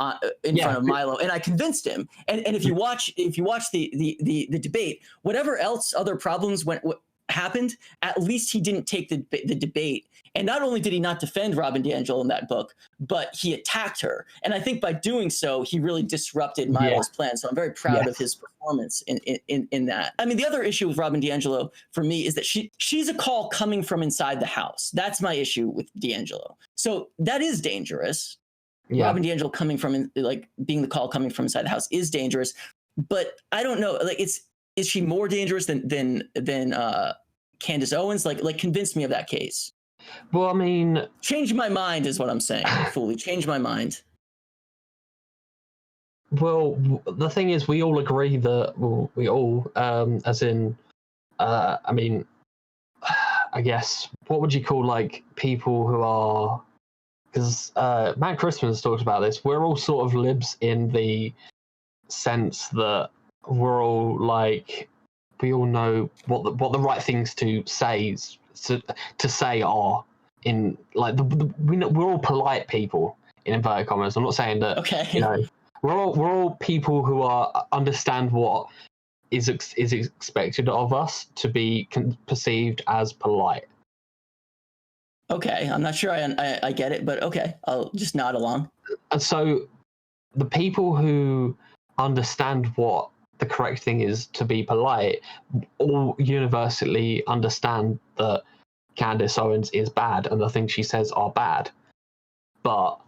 S1: in front of Milo, and I convinced him. And if you watch the debate, whatever else other problems happened, at least he didn't take the debate. And not only did he not defend Robin DiAngelo in that book, but he attacked her. And I think by doing so, he really disrupted Milo's plan. So I'm very proud of his performance in that. I mean, the other issue with Robin DiAngelo for me is that she's a call coming from inside the house. That's my issue with DiAngelo. So that is dangerous. Yeah. Robin DiAngelo being the call coming from inside the house is dangerous. But I don't know, like, is she more dangerous than Candace Owens? Like convince me of that case.
S2: Well, I mean,
S1: change my mind is what I'm saying. Fooly, change my mind.
S2: Well, the thing is, we all agree that I mean, I guess, what would you call like people who are? Because Matt Christmas talked about this. We're all sort of libs in the sense that we're all like, we all know what the right things to say are in like we're all polite people in inverted commas. I'm not saying that. Okay. You know, we're all people who understand what is expected of us to be perceived as polite.
S1: Okay, I'm not sure I get it, but okay, I'll just nod along.
S2: And so the people who understand what the correct thing is to be polite all universally understand that Candace Owens is bad and the things she says are bad. But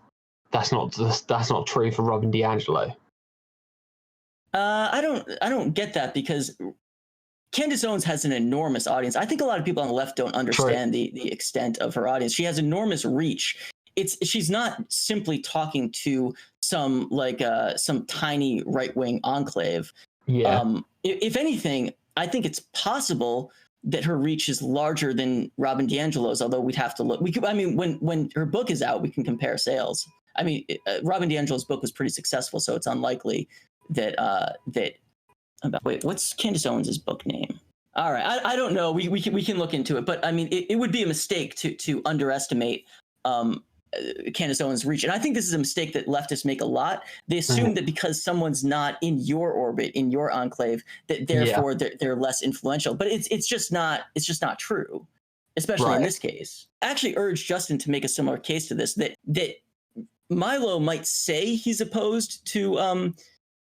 S2: that's not true for Robin DiAngelo.
S1: I don't get that, because Candace Owens has an enormous audience. I think a lot of people on the left don't understand the extent of her audience. She has enormous reach. She's not simply talking to some tiny right-wing enclave.
S2: Yeah.
S1: If anything, I think it's possible that her reach is larger than Robin DiAngelo's, although we'd have to look. When her book is out, we can compare sales. I mean, Robin DiAngelo's book was pretty successful, so it's unlikely that wait, what's Candace Owens' book name? All right, I don't know. We can look into it, but I mean, it would be a mistake to underestimate Candace Owens' reach, and I think this is a mistake that leftists make a lot. They assume that because someone's not in your orbit, in your enclave, that therefore they're less influential. But it's just not true, especially in this case. I actually urge Justin to make a similar case to this, that Milo might say he's opposed to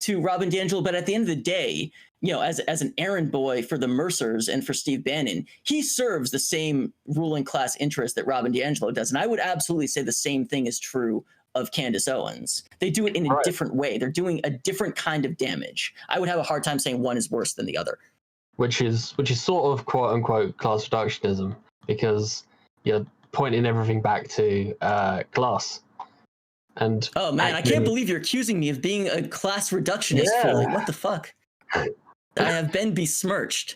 S1: Robin DiAngelo, but at the end of the day, as an errand boy for the Mercers and for Steve Bannon, he serves the same ruling class interest that Robin DiAngelo does. And I would absolutely say the same thing is true of Candace Owens. They do it in a different way. They're doing a different kind of damage. I would have a hard time saying one is worse than the other. Which
S2: is sort of quote unquote class reductionism, because you're pointing everything back to class. And
S1: oh man, I can't believe you're accusing me of being a class reductionist, Fooly. What the fuck? I have been besmirched.